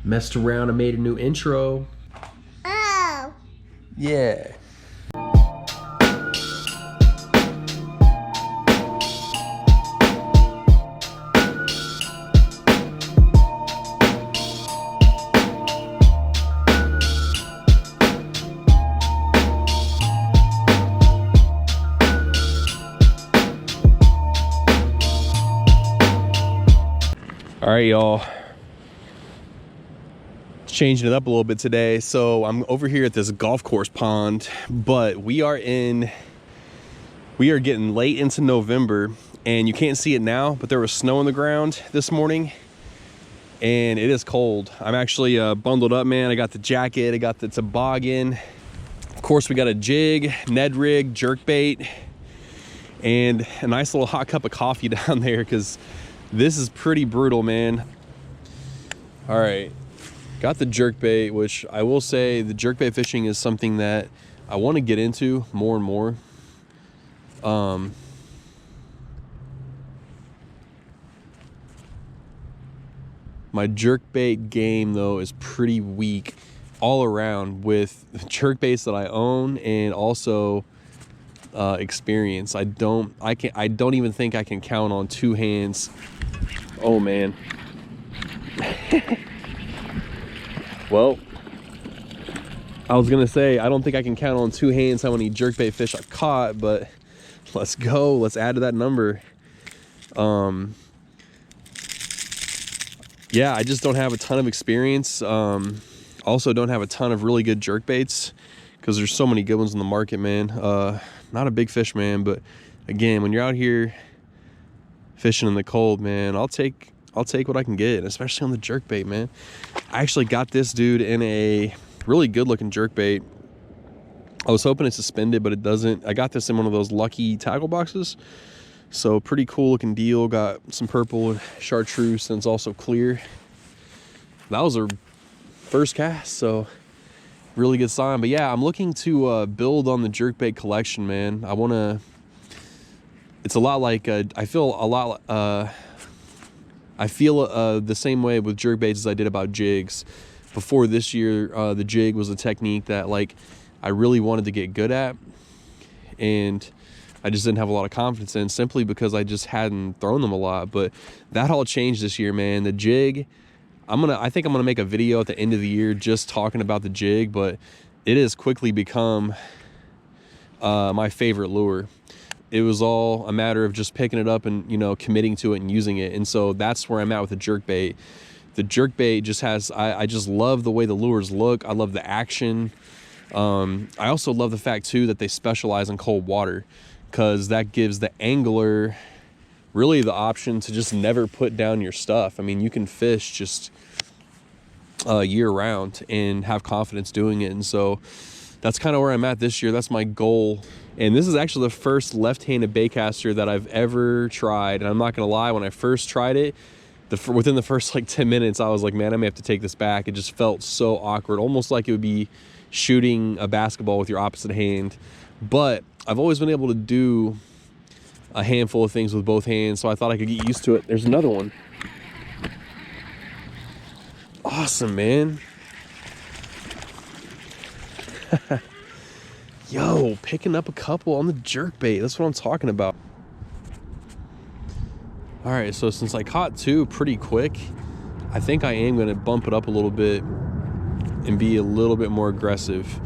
Messed around and made a new intro. Oh. Yeah. All right, y'all. Changing it up a little bit today. So I'm over here at this golf course pond, but we are getting late into November, and you can't see it now, but there was snow on the ground this morning and it is cold. I'm actually bundled up, man. I got the jacket, I got the toboggan. Of course, we got a jig, Ned rig, jerkbait, and a nice little hot cup of coffee down there because this is pretty brutal, man. All right, got the jerkbait, which I will say the jerkbait fishing is something that I want to get into more and more. My jerkbait game though is pretty weak all around with jerkbaits that I own and also experience. I don't even think I can count on two hands. Oh man. Well, I was gonna say I don't think I can count on two hands how many jerkbait fish I've caught, but let's go. Let's add to that number. Yeah, I just don't have a ton of experience. Also don't have a ton of really good jerkbaits because there's so many good ones in the market, man. Not a big fish man, but again, when you're out here fishing in the cold, man, I'll take what I can get, especially on the jerkbait, man. I actually got this dude in a really good looking jerkbait. I was hoping it suspended, but it doesn't. I got this in one of those lucky tackle boxes. So pretty cool looking deal. Got some purple chartreuse and it's also clear. That was our first cast, so really good sign. But yeah, I'm looking to build on the jerkbait collection, man. I want to. It's a lot like I feel the same way with jerkbaits as I did about jigs. Before this year, the jig was a technique that like I really wanted to get good at, and I just didn't have a lot of confidence in simply because I just hadn't thrown them a lot. But that all changed this year, man. The jig, I think I'm gonna make a video at the end of the year just talking about the jig, but it has quickly become my favorite lure. It was all a matter of just picking it up and, you know, committing to it and using it. And so that's where I'm at with the jerkbait. The jerkbait just has, I just love the way the lures look. I love the action. I also love the fact too that they specialize in cold water, because that gives the angler really the option to just never put down your stuff. I mean, you can fish just year round and have confidence doing it. And so that's kind of where I'm at this year. That's my goal. And this is actually the first left-handed baitcaster that I've ever tried. And I'm not gonna lie, when I first tried it, within the first like 10 minutes, I was like, man, I may have to take this back. It just felt so awkward, almost like it would be shooting a basketball with your opposite hand. But I've always been able to do a handful of things with both hands, so I thought I could get used to it. There's another one. Awesome, man. Yo, picking up a couple on the jerkbait. That's what I'm talking about. All right, so since I caught two pretty quick, I think I am gonna bump it up a little bit and be a little bit more aggressive.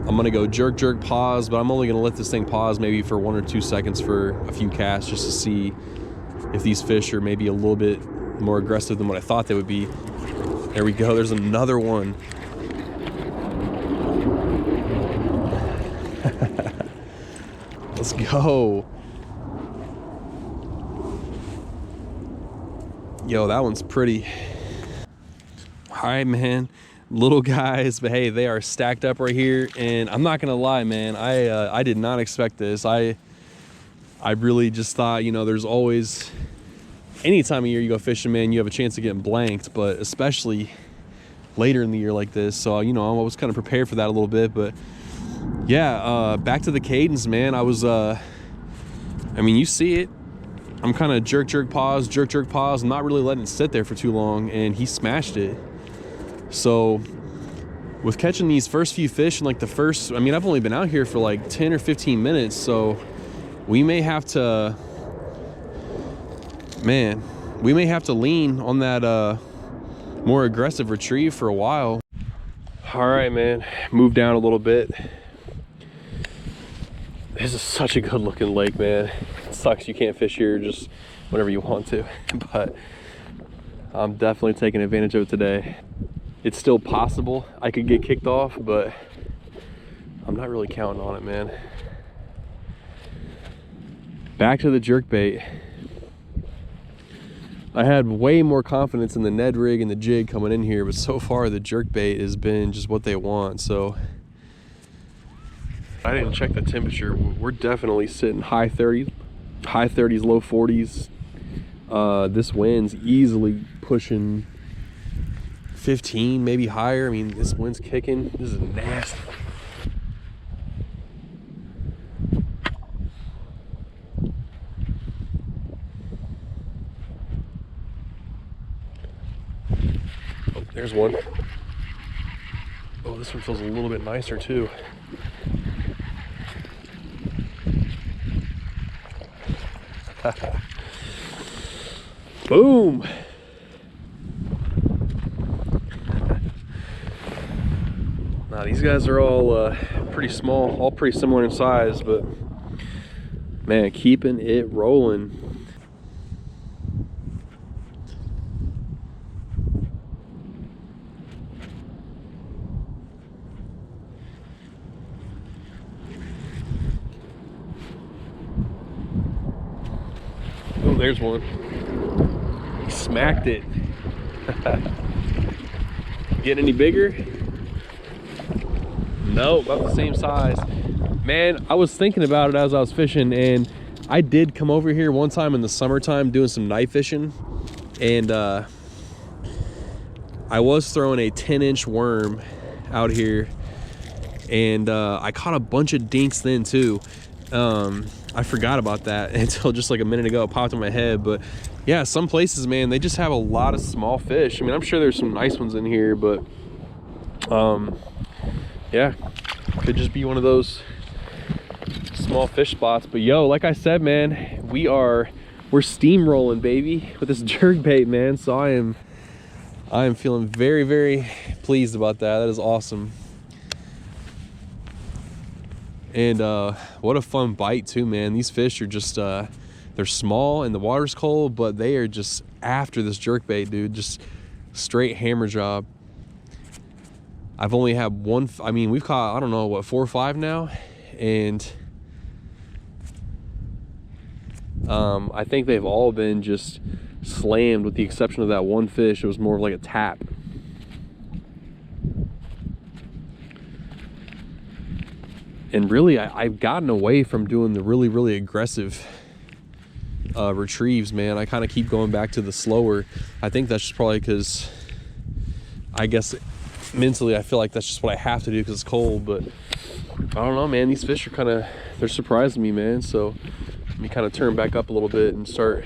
I'm gonna go jerk, jerk, pause, but I'm only gonna let this thing pause maybe for 1 or 2 seconds for a few casts just to see if these fish are maybe a little bit more aggressive than what I thought they would be. There we go, there's another one. Let's go. Yo, that one's pretty. All right, man. Little guys, but hey, they are stacked up right here, and I'm not gonna lie, man, I did not expect this. I really just thought, you know, there's always, any time of year you go fishing, man, you have a chance of getting blanked, but especially later in the year like this. So, you know, I was kind of prepared for that a little bit. But yeah, back to the cadence, man. I was I mean, you see it, I'm kind of jerk, pause, I'm not really letting it sit there for too long, and he smashed it. So with catching these first few fish in like the first, I mean, I've only been out here for like 10 or 15 minutes, so we may have to, man, we may have to lean on that more aggressive retrieve for a while. All right, man, move down a little bit. This is such a good looking lake, man. It sucks you can't fish here just whenever you want to, but I'm definitely taking advantage of it today. It's still possible I could get kicked off, but I'm not really counting on it, man. Back to the jerkbait. I had way more confidence in the Ned rig and the jig coming in here, but so far the jerkbait has been just what they want. So I didn't check the temperature. We're definitely sitting high 30s, low 40s. This wind's easily pushing 15, maybe higher. I mean, this wind's kicking. This is nasty. Oh, there's one. Oh, this one feels a little bit nicer too. Boom. Now these guys are all pretty small, all pretty similar in size, but man, keeping it rolling. Oh, there's one. He smacked it. Getting any bigger? No, about the same size. Man, I was thinking about it as I was fishing, and I did come over here one time in the summertime doing some night fishing, and I was throwing a 10-inch worm out here, and I caught a bunch of dinks then too. I forgot about that until just like a minute ago it popped in my head. But yeah, some places, man, they just have a lot of small fish. I mean, I'm sure there's some nice ones in here, but yeah, could just be one of those small fish spots. But yo, like I said, man, we're steamrolling, baby, with this jerkbait, man. So I am feeling very, very pleased about that. That is awesome. And what a fun bite too, man. These fish are just they're small and the water's cold, but they are just after this jerkbait, dude. Just straight hammer job. I've only had one, I mean, we've caught, I don't know, what, 4 or 5 now, and I think they've all been just slammed with the exception of that one fish. It was more of like a tap. And really, I've gotten away from doing the really, really aggressive retrieves, man. I kind of keep going back to the slower. I think that's just probably because, I guess, mentally, I feel like that's just what I have to do because it's cold. But I don't know, man. These fish are they're surprising me, man. So let me kind of turn back up a little bit and start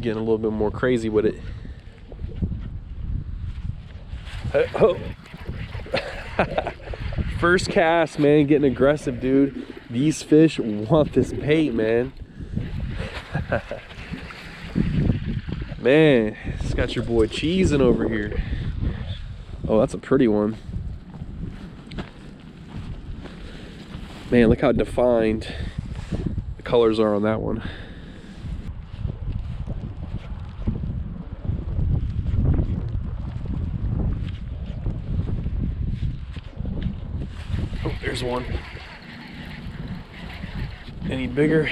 getting a little bit more crazy with it. Oh. First cast, man, getting aggressive, dude. These fish want this bait, man. Man, it's got your boy cheesing over here. Oh, that's a pretty one. Man, look how defined the colors are on that one. Oh, there's one. Any bigger?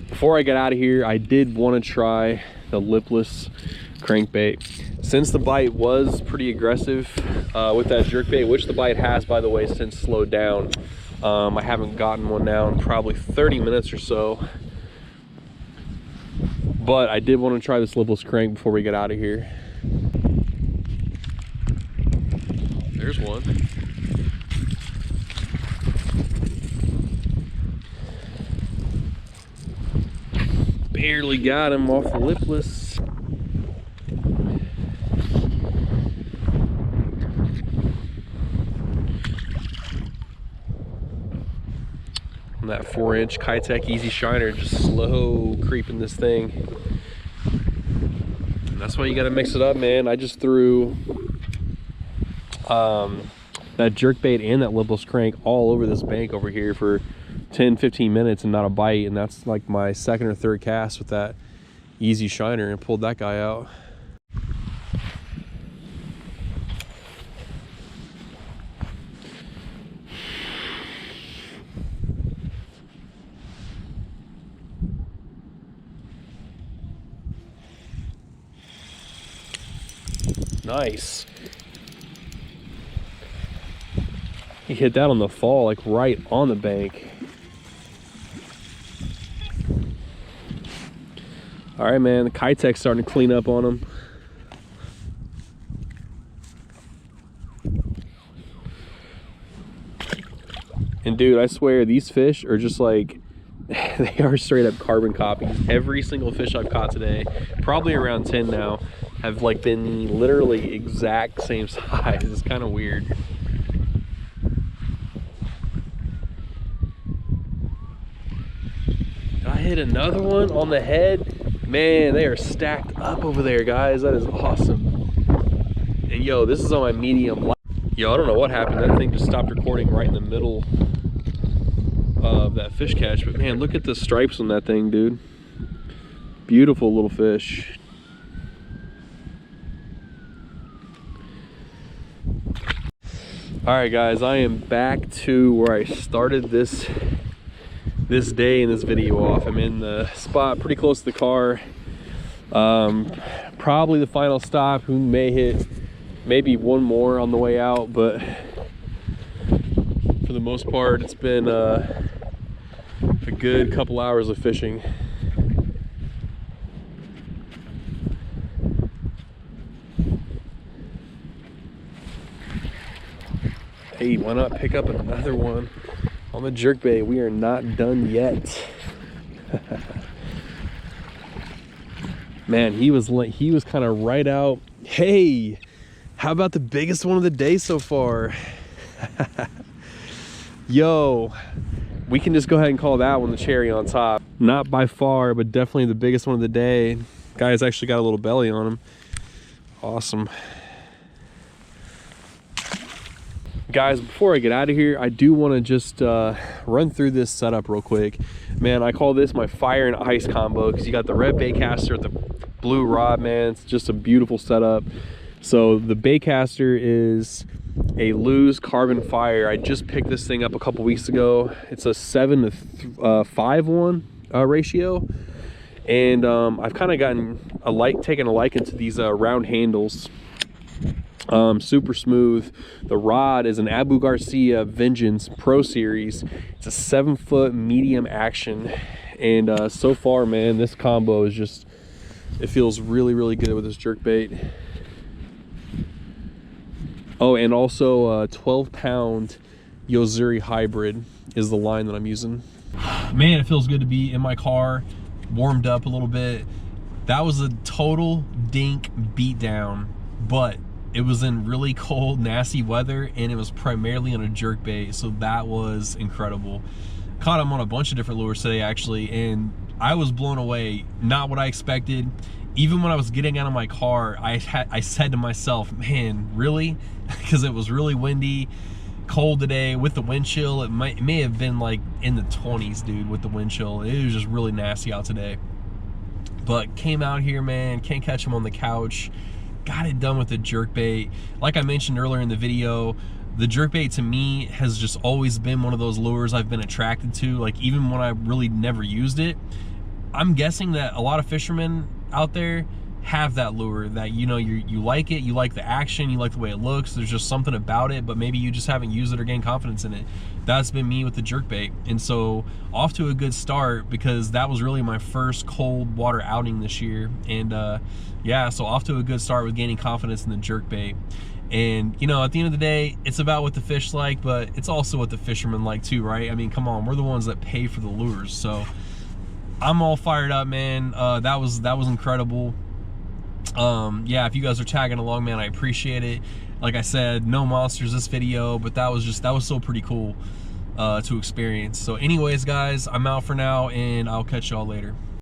Before I get out of here, I did want to try the lipless crankbait. Since the bite was pretty aggressive with that jerkbait, which the bite has, by the way, since slowed down, I haven't gotten one now in probably 30 minutes or so. But I did want to try this lipless crank before we get out of here. There's one. Barely got him off the lipless. On that 4-inch Kitech Easy Shiner, just slow creeping this thing. And that's why you gotta mix it up, man. I just threw that jerkbait and that lipless crank all over this bank over here for 10-15 minutes and not a bite, and that's like my second or third cast with that Easy Shiner, and pulled that guy out. Nice. He hit that on the fall, like right on the bank. All right, man, the Kitech's starting to clean up on him. And dude, I swear these fish are just like, they are straight up carbon copies. Every single fish I've caught today, probably around 10 now, have like been literally exact same size. It's kind of weird. I hit another one on the head. Man, they are stacked up over there, guys. That is awesome. And yo, this is on my medium light. Yo, I don't know what happened. That thing just stopped recording right in the middle of that fish catch. But man, look at the stripes on that thing, dude. Beautiful little fish. All right, guys, I am back to where I started this day in this video off. I'm in the spot pretty close to the car. Probably the final stop. We may hit maybe one more on the way out, but for the most part, it's been a good couple hours of fishing. Hey, why not pick up another one on the jerkbait? We are not done yet. Man, he was kind of right out. Hey, how about the biggest one of the day so far? Yo, we can just go ahead and call that one the cherry on top. Not by far, but definitely the biggest one of the day. Guy's actually got a little belly on him. Awesome. Guys, before I get out of here, I do want to just run through this setup real quick. Man, I call this my fire and ice combo because you got the red baitcaster with the blue rod, man. It's just a beautiful setup. So the baitcaster is a Lew's Carbon Fire. I just picked this thing up a couple weeks ago. It's a 7-to-5-1 ratio, and I've kind of taken a liking to these round handles. Super smooth. The rod is an Abu Garcia Vengeance Pro Series. It's a 7-foot medium action, and so far, man, this combo is just, it feels really, really good with this jerkbait. Oh, and also 12-pound Yozuri Hybrid is the line that I'm using. Man, it feels good to be in my car, warmed up a little bit. That was a total dink beatdown, but it was in really cold, nasty weather, and it was primarily on a jerkbait, so that was incredible. Caught him on a bunch of different lures today, actually, and I was blown away. Not what I expected. Even when I was getting out of my car, I said to myself, man, really? Because it was really windy, cold today with the wind chill. It may have been like in the 20s, dude, with the wind chill. It was just really nasty out today. But came out here, man, can't catch him on the couch. Got it done with the jerkbait. Like I mentioned earlier in the video, the jerkbait to me has just always been one of those lures I've been attracted to, like even when I really never used it. I'm guessing that a lot of fishermen out there have that lure that, you know, you like it, you like the action, you like the way it looks, there's just something about it, but maybe you just haven't used it or gained confidence in it. That's been me with the jerkbait. And so off to a good start, because that was really my first cold water outing this year. And yeah, so off to a good start with gaining confidence in the jerkbait. And you know, at the end of the day, it's about what the fish like, but it's also what the fishermen like too, right? I mean, come on, we're the ones that pay for the lures. So I'm all fired up, man. That was incredible. Yeah, if you guys are tagging along, man, I appreciate it. Like I said, no monsters this video, but that was so pretty cool to experience. So anyways, guys, I'm out for now, and I'll catch y'all later.